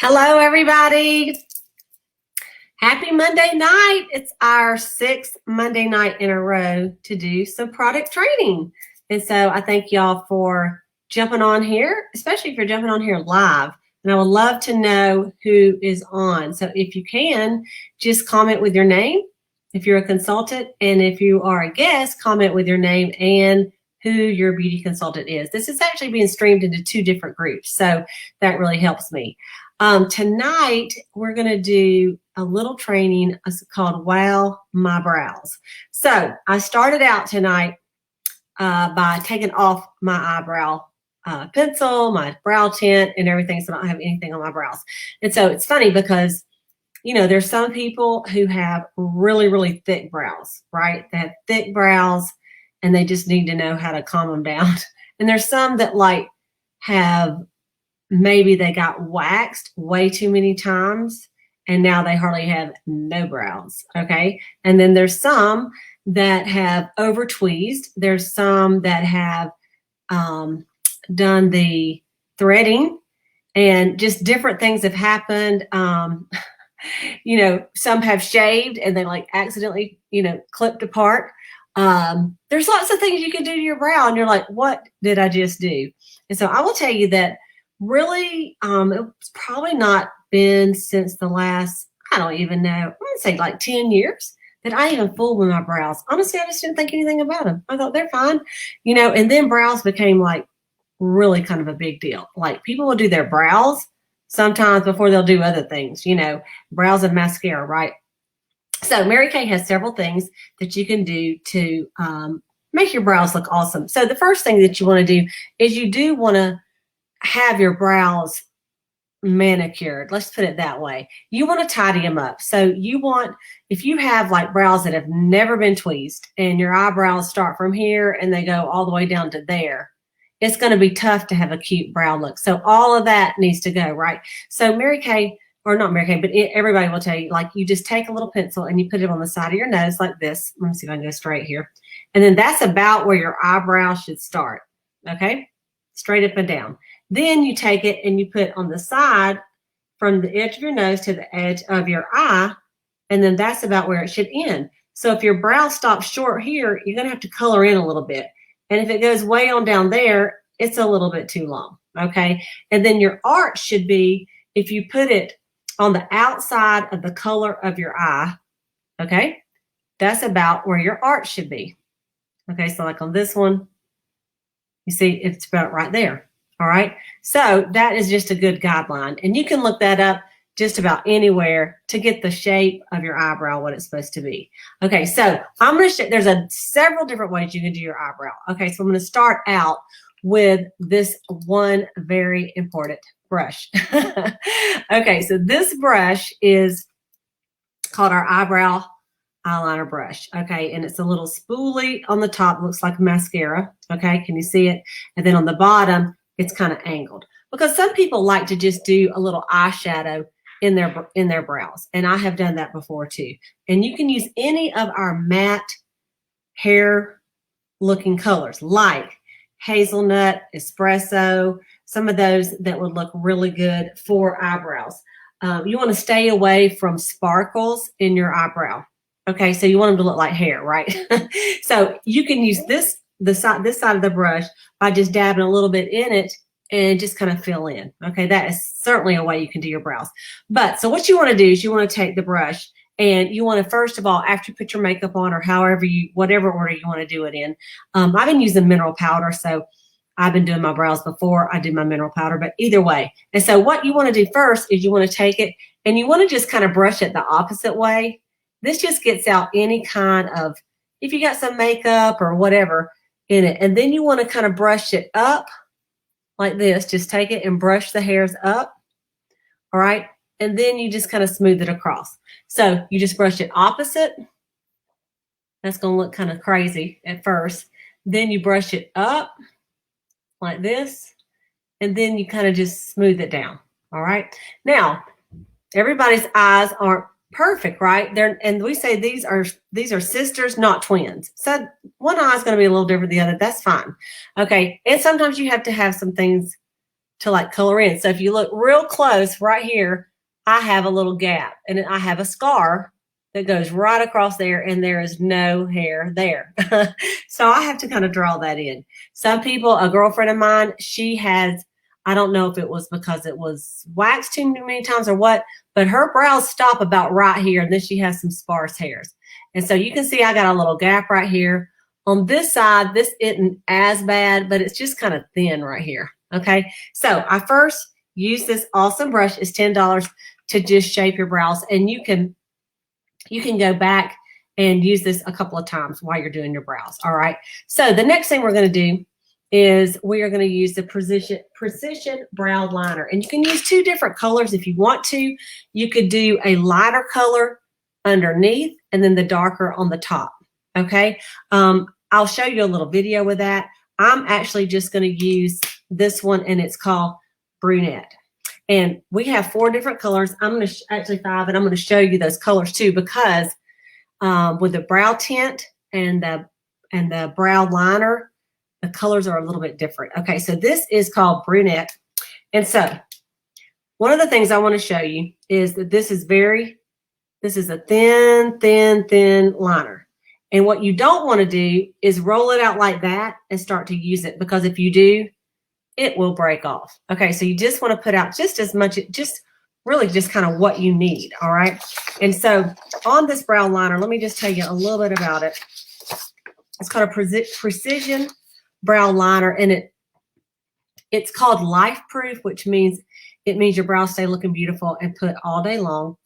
Hello, everybody. Happy Monday night. It's our 6th Monday night in a row to do some product training. And so I thank y'all for jumping on here, especially if you're jumping on here live. And I would love to know who is on. So if you can, just comment with your name if you're a consultant. And if you are a guest, comment with your name and who your beauty consultant is. This is actually being streamed into 2 different groups. So that really helps me. Tonight, we're going to do a little training called Wow My Brows. So I started out tonight by taking off my eyebrow pencil, my brow tint, and everything, so I don't have anything on my brows. And so it's funny because, you know, there's some people who have really, really thick brows, right? They have thick brows, and they just need to know how to calm them down. And there's some that like have maybe they got waxed way too many times and now they hardly have no brows, okay? And then there's some that have over tweezed. There's some that have done the threading, and just different things have happened. You know, some have shaved and they like accidentally, you know, clipped apart. There's lots of things you can do to your brow and you're like, what did I just do? And so I will tell you that really, it's probably not been since the last, I don't even know, I would say like 10 years that I even fooled with my brows. Honestly, I just didn't think anything about them. I thought they're fine, you know, and then brows became like really kind of a big deal. Like people will do their brows sometimes before they'll do other things, you know, brows and mascara, right? So Mary Kay has several things that you can do to make your brows look awesome. So the first thing that you want to do is you do want to have your brows manicured. Let's put it that way. You want to tidy them up. So you want, if you have like brows that have never been tweezed and your eyebrows start from here and they go all the way down to there, it's going to be tough to have a cute brow look. So all of that needs to go, right? So Mary Kay, or not Mary Kay, but everybody will tell you, like you just take a little pencil and you put it on the side of your nose like this. Let me see if I can go straight here. And then that's about where your eyebrow should start, okay? Straight up and down. Then you take it and you put on the side from the edge of your nose to the edge of your eye, and then that's about where it should end. So if your brow stops short here, you're going to have to color in a little bit. And if it goes way on down there, it's a little bit too long, okay? And then your arch should be, if you put it on the outside of the color of your eye, okay? That's about where your arch should be. Okay, so like on this one, you see it's about right there. All right, so that is just a good guideline, and you can look that up just about anywhere to get the shape of your eyebrow, what it's supposed to be. Okay, so I'm going to show, there's several different ways you can do your eyebrow. Okay, so I'm going to start out with this one very important brush. Okay, so this brush is called our eyebrow eyeliner brush. Okay, and it's a little spoolie on the top, looks like mascara. Okay, can you see it? And then on the bottom, it's kind of angled, because some people like to just do a little eyeshadow in their brows, and I have done that before too. And you can use any of our matte hair looking colors like hazelnut, espresso, some of those that would look really good for eyebrows. You want to stay away from sparkles in your eyebrow. Okay, so you want them to look like hair, right? So you can use this side of the brush by just dabbing a little bit in it and just kind of fill in. Okay, that is certainly a way you can do your brows. But so what you want to do is you want to take the brush and you want to, first of all, after you put your makeup on, or however whatever order you want to do it in. I've been using mineral powder, so I've been doing my brows before I do my mineral powder, but either way. And so what you want to do first is you want to take it and you want to just kind of brush it the opposite way. This just gets out any kind of, if you got some makeup or whatever in it, and then you want to kind of brush it up like this. Just take it and brush the hairs up, all right? And then you just kind of smooth it across. So you just brush it opposite. That's going to look kind of crazy at first. Then you brush it up like this, and then you kind of just smooth it down, all right? Now, everybody's eyes aren't perfect, right? And we say these are sisters, not twins. So one eye is going to be a little different than the other. That's fine. Okay. And sometimes you have to have some things to like color in. So if you look real close right here, I have a little gap and I have a scar that goes right across there and there is no hair there. So I have to kind of draw that in. Some people, a girlfriend of mine, she has, I don't know if it was because it was waxed too many times or what, but her brows stop about right here and then she has some sparse hairs. And so you can see I got a little gap right here. On this side, this isn't as bad, but it's just kind of thin right here. Okay, so I first use this awesome brush. It's $10 to just shape your brows, and you can go back and use this a couple of times while you're doing your brows. All right, so the next thing we're going to do is we are going to use the precision brow liner, and you can use two different colors if you want to. You could do a lighter color underneath and then the darker on the top. Okay, I'll show you a little video with that. I'm actually just going to use this one, and it's called Brunette. And we have 4 different colors. I'm going to actually 5, and I'm going to show you those colors too, because with the brow tint and the brow liner, the colors are a little bit different. Okay, so this is called Brunette. And so one of the things I want to show you is that this is a thin liner. And what you don't want to do is roll it out like that and start to use it, because if you do, it will break off. Okay, so you just want to put out just as much, just really just kind of what you need. All right, and so on this brow liner, let me just tell you a little bit about it. It's called a precision brow liner, and it's called life proof, which means your brows stay looking beautiful and put all day long.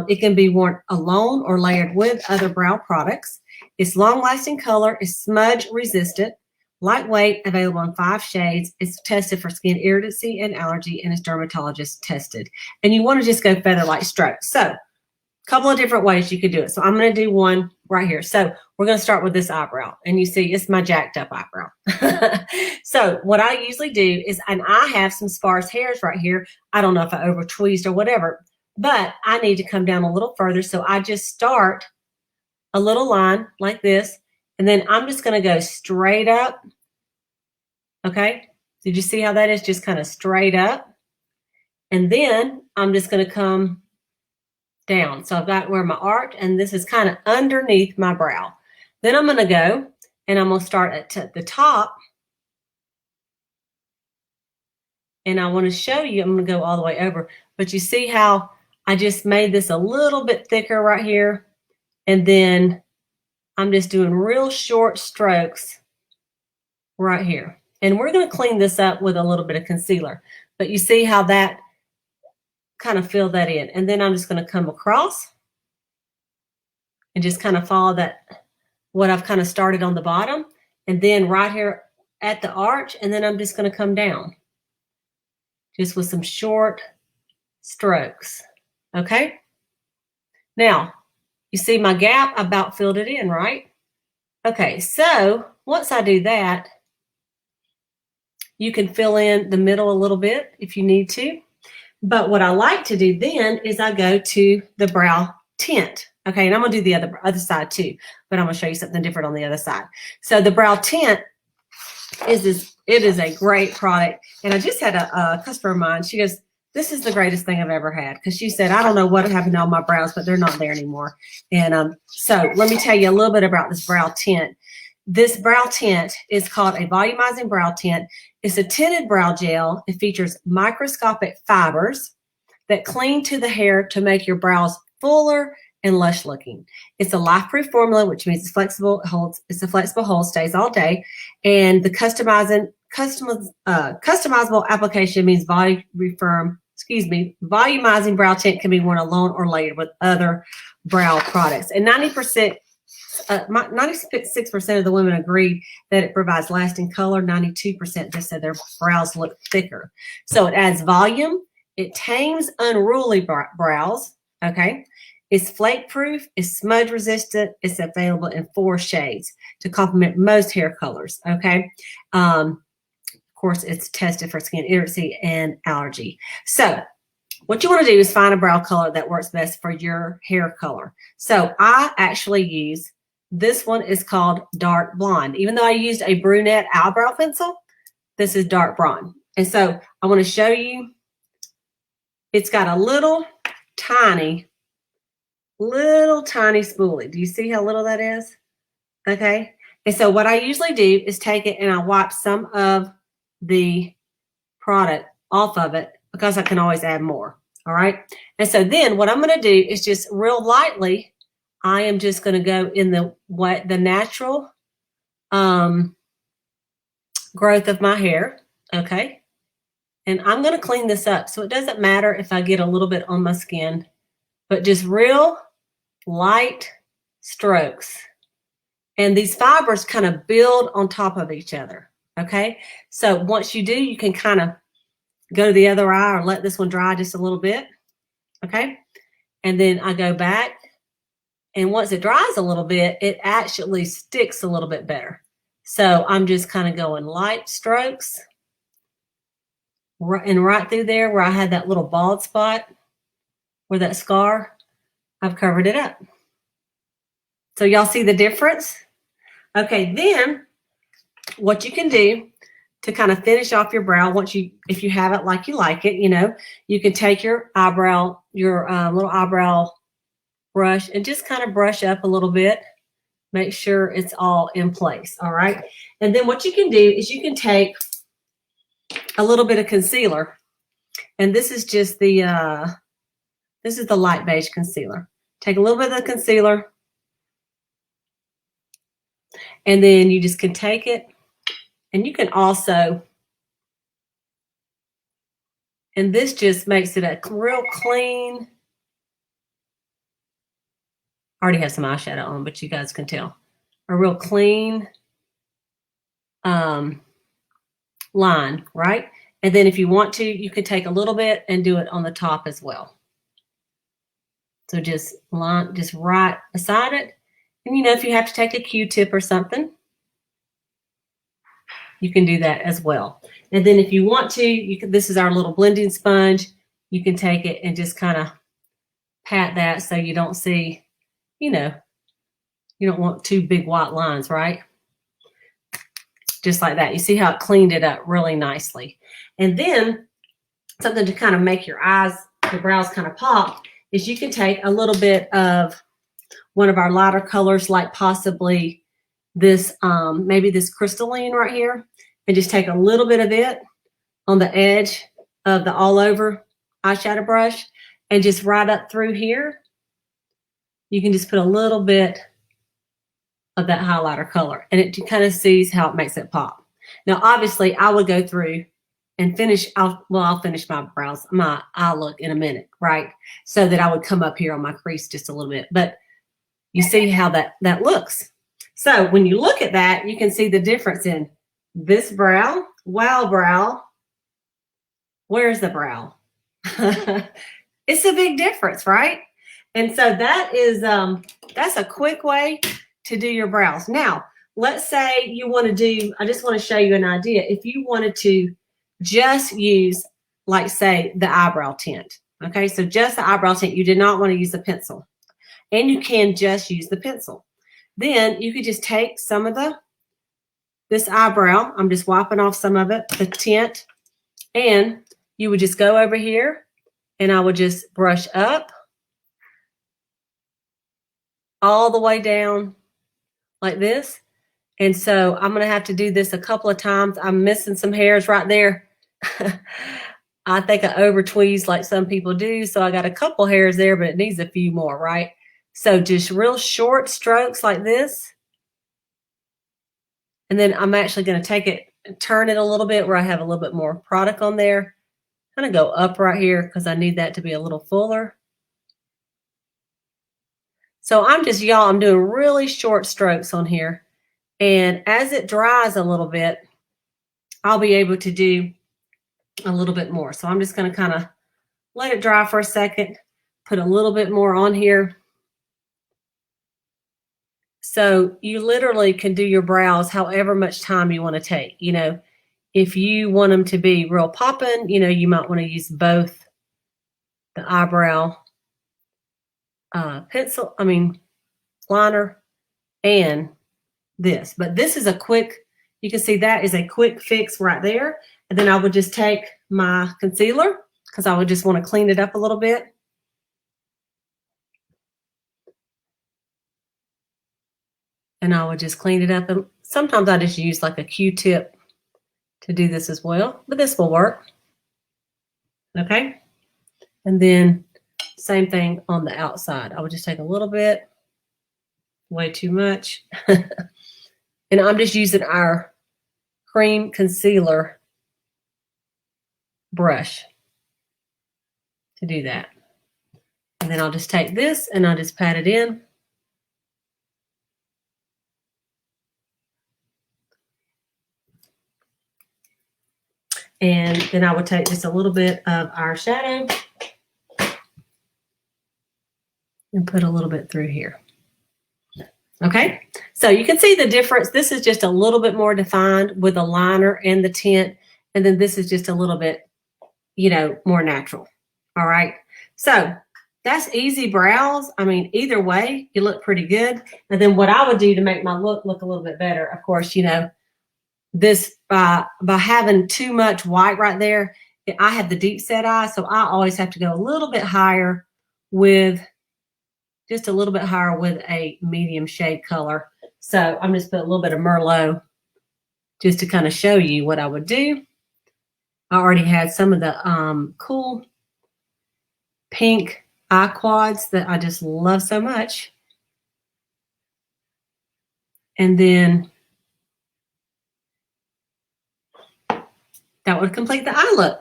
It can be worn alone or layered with other brow products. It's long-lasting color, it's smudge resistant, lightweight, available in 5 shades. It's tested for skin irritancy and allergy, and it's dermatologist tested. And you want to just go feather-light strokes. So a couple of different ways you could do it. So I'm going to do one right here. So we're going to start with this eyebrow, and you see it's my jacked up eyebrow. So what I usually do is, and I have some sparse hairs right here. I don't know if I over tweezed or whatever, but I need to come down a little further. So I just start a little line like this, and then I'm just going to go straight up. Okay, did you see how that is? Just kind of straight up, and then I'm just going to come down. So I've got where my arch, and this is kind of underneath my brow. Then I'm going to go and I'm going to start at the top, and I want to show you, I'm going to go all the way over, but you see how I just made this a little bit thicker right here, and then I'm just doing real short strokes right here. And we're going to clean this up with a little bit of concealer, but you see how that kind of fill that in. And then I'm just going to come across and just kind of follow that, what I've kind of started on the bottom, and then right here at the arch, and then I'm just going to come down just with some short strokes. Okay, now you see my gap, I about filled it in, right? Okay, so once I do that, you can fill in the middle a little bit if you need to. But what I like to do then is I go to the brow tint. Okay, and I'm going to do the other side too, but I'm going to show you something different on the other side. So the brow tint it is a great product. And I just had a customer of mine. She goes, "This is the greatest thing I've ever had." Because she said, "I don't know what happened to all my brows, but they're not there anymore." And so let me tell you a little bit about this brow tint. This brow tint is called a volumizing brow tint. It's a tinted brow gel. It features microscopic fibers that cling to the hair to make your brows fuller and lush looking. It's a life-proof formula, which means it's flexible. It's a flexible hold, stays all day. And the customizable application means volumizing brow tint can be worn alone or layered with other brow products. And 96% of the women agreed that it provides lasting color. 92% just said their brows look thicker. So it adds volume. It tames unruly brows. Okay. It's flake proof. It's smudge resistant. It's available in 4 shades to complement most hair colors. Okay. Of course, it's tested for skin irritancy and allergy. So what you want to do is find a brow color that works best for your hair color. So I actually use, this one is called dark blonde. Even though I used a brunette eyebrow pencil, this is dark blonde. And so I want to show you, it's got a little tiny spoolie. Do you see how little that is? Okay. And so what I usually do is take it and I wipe some of the product off of it because I can always add more. All right. And so then what I'm going to do is just real lightly, I am just going to go in the natural growth of my hair. Okay. And I'm going to clean this up. So it doesn't matter if I get a little bit on my skin, but just real light strokes. And these fibers kind of build on top of each other. Okay. So once you do, you can kind of go to the other eye or let this one dry just a little bit. Okay. And then I go back. And once it dries a little bit, it actually sticks a little bit better. So I'm just kind of going light strokes. And right through there where I had that little bald spot, where that scar, I've covered it up. So y'all see the difference? Okay, then what you can do to kind of finish off your brow, if you have it like you like it, you can take your eyebrow, your little eyebrow brush and just kind of brush up a little bit. Make sure it's all in place, all right? And then what you can do is you can take a little bit of concealer, and this is just the light beige concealer. Take a little bit of the concealer, and then you just can take it, and you can also, and this just makes it a real clean. I already have some eyeshadow on, but you guys can tell. A real clean line, right? And then if you want to, you can take a little bit and do it on the top as well. So just right beside it. And if you have to take a Q-tip or something, you can do that as well. And then if you want to, this is our little blending sponge. You can take it and just kind of pat that so you don't see, you don't want two big white lines, right? Just like that. You see how it cleaned it up really nicely. And then something to kind of make your brows kind of pop is you can take a little bit of one of our lighter colors, like possibly this, maybe this crystalline right here, and just take a little bit of it on the edge of the all over eyeshadow brush and just right up through here. You can just put a little bit of that highlighter color, and it kind of sees how it makes it pop. Now, obviously, I would go through and finish. I'll finish my brows, my eye look in a minute, right? So that I would come up here on my crease just a little bit. But you see how that looks. So when you look at that, you can see the difference in this brow. Wow, brow. Where's the brow? It's a big difference, right? And so that is that's a quick way to do your brows. Now, let's say you want to do, I just want to show you an idea. If you wanted to just use, like, say, the eyebrow tint. Okay, so just the eyebrow tint. You did not want to use a pencil. And you can just use the pencil. Then you could just take some of this eyebrow. I'm just wiping off some of it, the tint. And you would just go over here and I would just brush up all the way down like this. And so I'm going to have to do this a couple of times. I'm missing some hairs right there. I think I over tweezed like some people do. So I got a couple hairs there, but it needs a few more, right? So just real short strokes like this. And then I'm actually going to take it and turn it a little bit where I have a little bit more product on there. I'm going to go up right here because I need that to be a little fuller. So I'm doing really short strokes on here. And as it dries a little bit, I'll be able to do a little bit more. So I'm just going to kind of let it dry for a second, put a little bit more on here. So you literally can do your brows however much time you want to take. If you want them to be real popping, you might want to use both the eyebrow liner and this. But this is a quick you can see that is a quick fix right there. And then I would just take my concealer because I would just want to clean it up a little bit. And I would just clean it up. And sometimes I just use like a Q-tip to do this as well, but this will work. Okay. And then same thing on the outside. I would just take a little bit, way too much. And I'm just using our cream concealer brush to do that. And then I'll just take this and I'll just pat it in. And then I would take just a little bit of our shadow and put a little bit through here. Okay, so you can see the difference. This is just a little bit more defined with the liner and the tint. And then this is just a little bit, you know, more natural. All right, so that's easy brows. I mean, either way, you look pretty good. And then what I would do to make my look a little bit better, of course, you know, this by having too much white right there, I have the deep set eye, so I always have to go a little bit higher with just a little bit higher with a medium shade color. So I'm just put a little bit of Merlot just to kind of show you what I would do. I already had some of the cool pink eye quads that I just love so much. And then that would complete the eye look.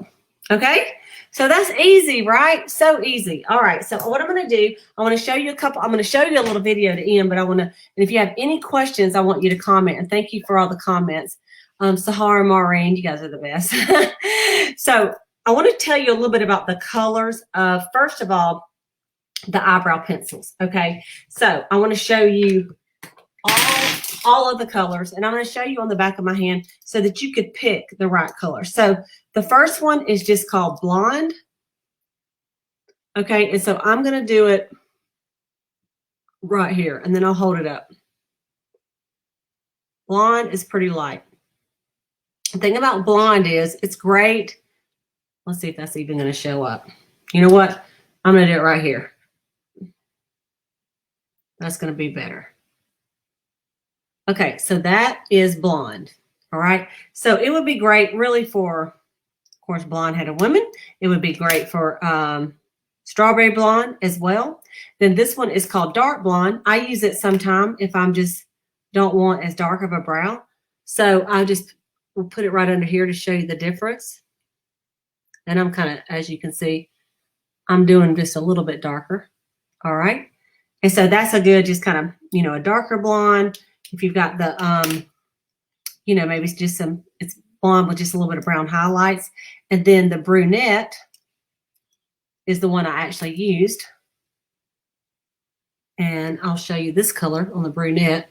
Okay, so that's easy, right? So easy. All right, so what I'm going to do, I want to show you I'm going to show you a little video to end, but I want to, and if you have any questions, I want you to comment. And thank you for all the comments. Sahara, Maureen, you guys are the best. So I want to tell you a little bit about the colors of, first of all, the eyebrow pencils. Okay, so I want to show you all of the colors, and I'm going to show you on the back of my hand so that you could pick the right color. So the first one is just called Blonde. Okay, and so I'm going to do it right here, and then I'll hold it up. Blonde is pretty light. The thing about Blonde is it's great. Let's see if that's even going to show up. You know what? I'm going to do it right here. That's going to be better. Okay, so that is Blonde. All right, so it would be great really for, of course, blonde-headed women. It would be great for strawberry blonde as well. Then this one is called Dark Blonde. I use it sometime if I'm just don't want as dark of a brow. So I just will put it right under here to show you the difference. And I'm kind of, as you can see, I'm doing just a little bit darker. All right, and so that's a good, just kind of, you know, a darker blonde. If you've got the, you know, maybe it's just some, it's blonde with just a little bit of brown highlights. And then the brunette is the one I actually used. And I'll show you this color on the brunette.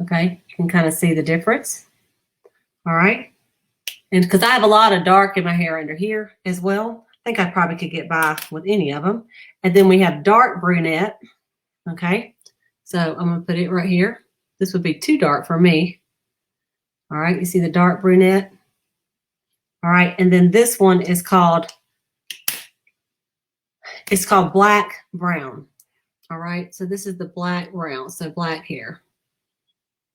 Okay, you can kind of see the difference. All right. And because I have a lot of dark in my hair under here as well, I think I probably could get by with any of them. And then we have dark brunette. Okay, so I'm going to put it right here. This would be too dark for me. All right, you see the dark brunette. All right, and then this one is called, it's called black brown. All right, so this is the black brown, so black hair.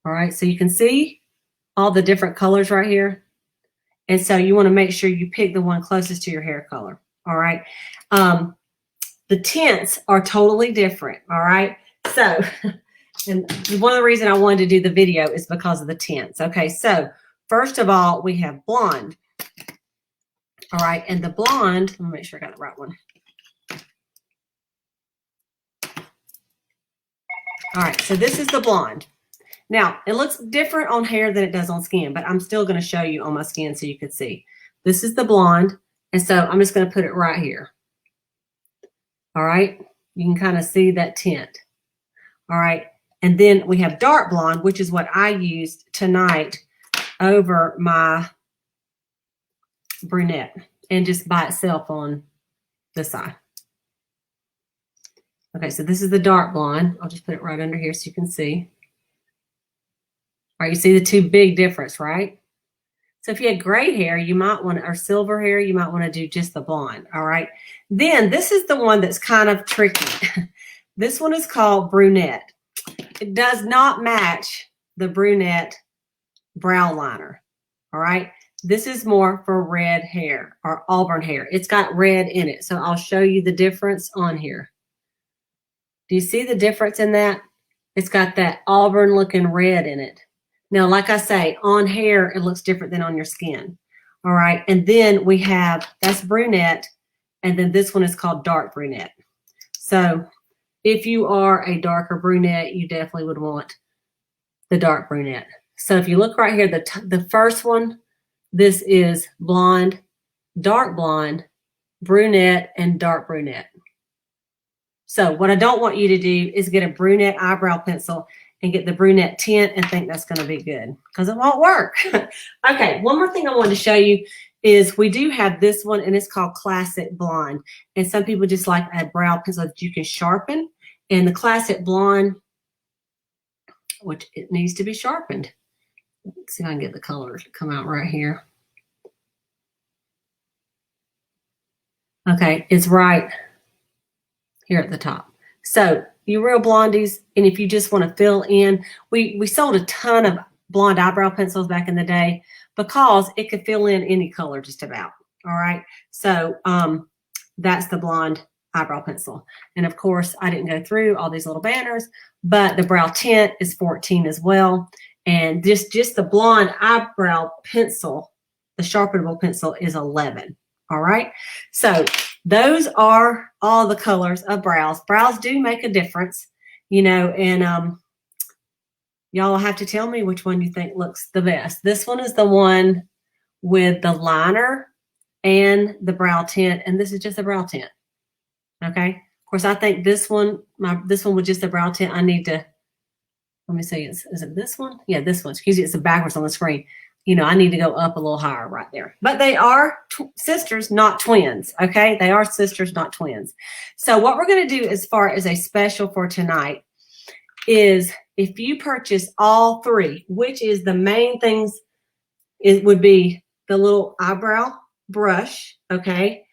All right, so you can see all the different colors right here. And so you want to make sure you pick the one closest to your hair color. All right. The tints are totally different. All right. So, and one of the reasons I wanted to do the video is because of the tints. Okay. So first of all, we have Blonde. All right. And the blonde, let me make sure I got the right one. All right. So this is the blonde. Now, it looks different on hair than it does on skin, but I'm still going to show you on my skin so you can see. This is the blonde, and so I'm just going to put it right here. All right? You can kind of see that tint. All right? And then we have dark blonde, which is what I used tonight over my brunette, and just by itself on this side. Okay, so this is the dark blonde. I'll just put it right under here so you can see. All right, you see the two big difference, right? So if you had gray hair, you might want to, or silver hair, you might want to do just the blonde, all right? Then this is the one that's kind of tricky. This one is called brunette. It does not match the brunette brow liner, all right? This is more for red hair or auburn hair. It's got red in it, so I'll show you the difference on here. Do you see the difference in that? It's got that auburn looking red in it. Now, like I say, on hair, it looks different than on your skin. All right. And then we have, that's brunette. And then this one is called dark brunette. So if you are a darker brunette, you definitely would want the dark brunette. So if you look right here, the first one, this is blonde, dark blonde, brunette, and dark brunette. So what I don't want you to do is get a brunette eyebrow pencil and get the brunette tint and think that's going to be good, because it won't work. Okay, one more thing I wanted to show you is we do have this one, and it's called Classic Blonde. And some people just like a brow pencil that you can sharpen. And the Classic Blonde, which it needs to be sharpened. Let's see if I can get the colors to come out right here. Okay, it's right here at the top. So you real blondies, and if you just want to fill in, we sold a ton of blonde eyebrow pencils back in the day because it could fill in any color just about. All right. So that's the blonde eyebrow pencil. And of course, I didn't go through all these little banners, but the brow tint is 14 as well. And just the blonde eyebrow pencil, the sharpenable pencil, is 11. All right. So those are all the colors of brows. Brows do make a difference, you know, and y'all have to tell me which one you think looks the best. This one is the one with the liner and the brow tint, and this is just a brow tint. Okay. Of course, I think this one with just the brow tint, I need to, let me see, is it this one? Yeah, this one. Excuse me, it's backwards on the screen. You know, I need to go up a little higher right there. But they are sisters, not twins, okay? They are sisters, not twins. So what we're going to do as far as a special for tonight is if you purchase all three, which is the main things, it would be the little eyebrow brush, okay?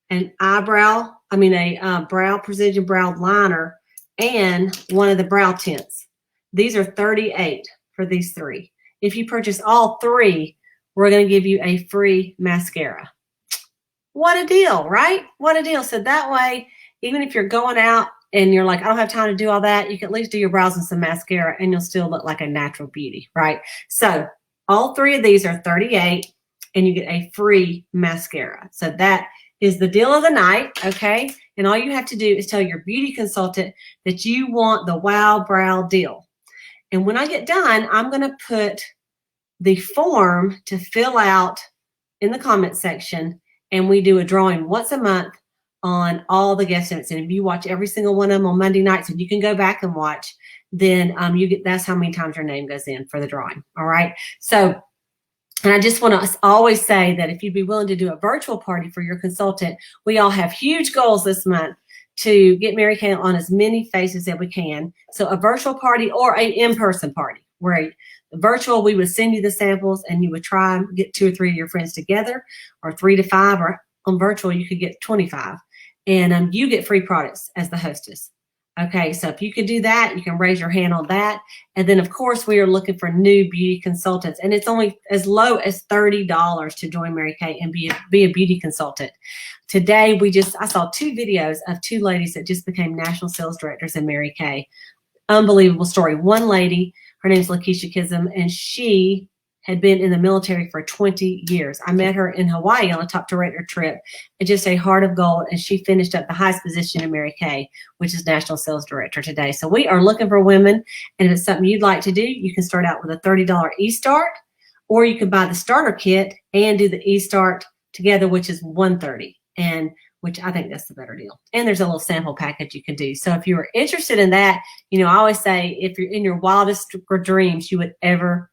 An eyebrow, a brow precision brow liner, and one of the brow tints. These are $38 for these three. If you purchase all three, we're going to give you a free mascara. What a deal, right? What a deal. So that way, even if you're going out and you're like, I don't have time to do all that, you can at least do your brows and some mascara and you'll still look like a natural beauty, right? So all three of these are $38 and you get a free mascara. So that is the deal of the night, okay? And all you have to do is tell your beauty consultant that you want the Wow Brow deal. And when I get done, I'm going to put the form to fill out in the comment section, and we do a drawing once a month on all the guest estimates. And if you watch every single one of them on Monday nights, and you can go back and watch, then that's how many times your name goes in for the drawing. All right. So, and I just want to always say that if you'd be willing to do a virtual party for your consultant, we all have huge goals this month to get Mary Kay on as many faces as we can. So a virtual party or an in-person party, where virtual, we would send you the samples and you would try and get 2 or 3 of your friends together, or 3 to 5, or on virtual, you could get 25. And you get free products as the hostess. Okay, so if you can do that, you can raise your hand on that. And then, of course, we are looking for new beauty consultants. And it's only as low as $30 to join Mary Kay and be a beauty consultant. Today, I saw 2 videos of 2 ladies that just became national sales directors in Mary Kay. Unbelievable story. One lady, her name is Lakeisha Kism, and she had been in the military for 20 years. I met her in Hawaii on a top director trip, and just a heart of gold. And she finished up the highest position in Mary Kay, which is national sales director today. So we are looking for women. And if it's something you'd like to do, you can start out with a $30 e-start, or you can buy the starter kit and do the e-start together, which is $130, and which I think that's the better deal. And there's a little sample package you can do. So if you're interested in that, I always say, if you're in your wildest dreams you would ever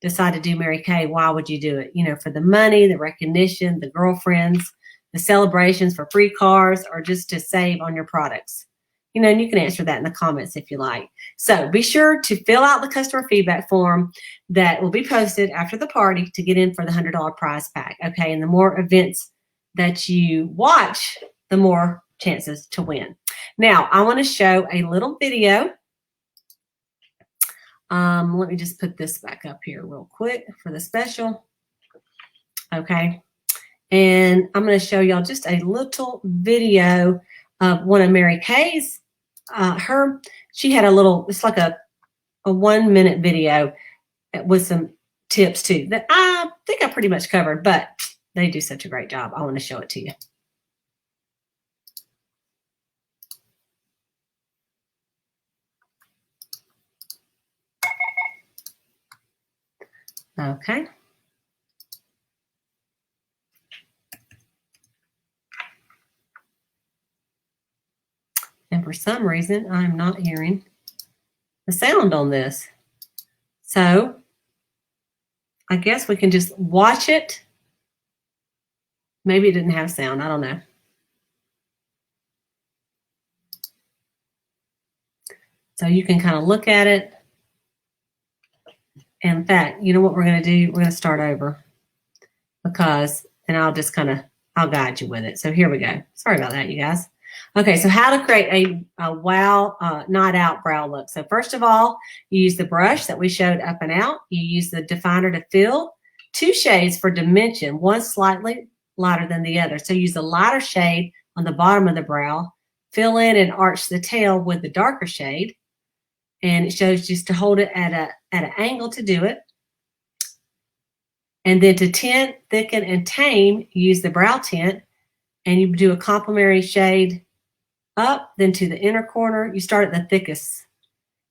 decide to do Mary Kay, why would you do it? For the money, the recognition, the girlfriends, the celebrations, for free cars, or just to save on your products. You know, and you can answer that in the comments if you like. So be sure to fill out the customer feedback form that will be posted after the party to get in for the $100 prize pack. Okay, and the more events that you watch, the more chances to win. Now, I want to show a little video. Let me just put this back up here real quick for the special. Okay, and I'm going to show y'all just a little video of one of Mary Kay's. She had a little, it's like a 1-minute video with some tips too that I think I pretty much covered, but they do such a great job. I want to show it to you. Okay. And for some reason, I'm not hearing the sound on this. So I guess we can just watch it. Maybe it didn't have sound. I don't know. So you can kind of look at it. And in fact, you know what we're going to do? We're going to start over because, and I'll just kind of, I'll guide you with it. So here we go. Sorry about that, you guys. Okay, so how to create a wow night out brow look. So first of all, you use the brush that we showed up and out. You use the definer to fill 2 shades for dimension, one slightly lighter than the other. So use the lighter shade on the bottom of the brow, fill in and arch the tail with the darker shade. And it shows just to hold it at an angle to do it. And then to tint, thicken, and tame, use the brow tint. And you do a complementary shade up, then to the inner corner. You start at the thickest.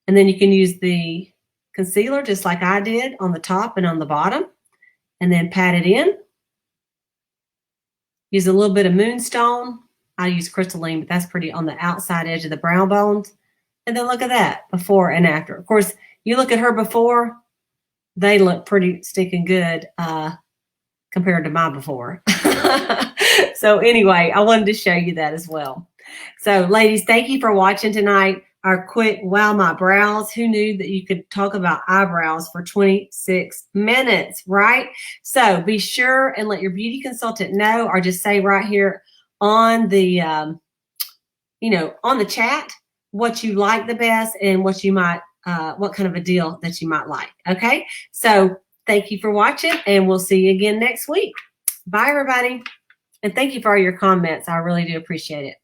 And then you can use the concealer, just like I did, on the top and on the bottom. And then pat it in. Use a little bit of moonstone. I use crystalline, but that's pretty on the outside edge of the brow bones. And then look at that, before and after. Of course, you look at her before, they look pretty stinking good compared to my before. So anyway, I wanted to show you that as well. So ladies, thank you for watching tonight. Our quick wow my brows. Who knew that you could talk about eyebrows for 26 minutes, right? So be sure and let your beauty consultant know, or just say right here on the, on the chat, what you like the best and what you might, what kind of a deal that you might like. Okay. So thank you for watching, and we'll see you again next week. Bye everybody. And thank you for all your comments. I really do appreciate it.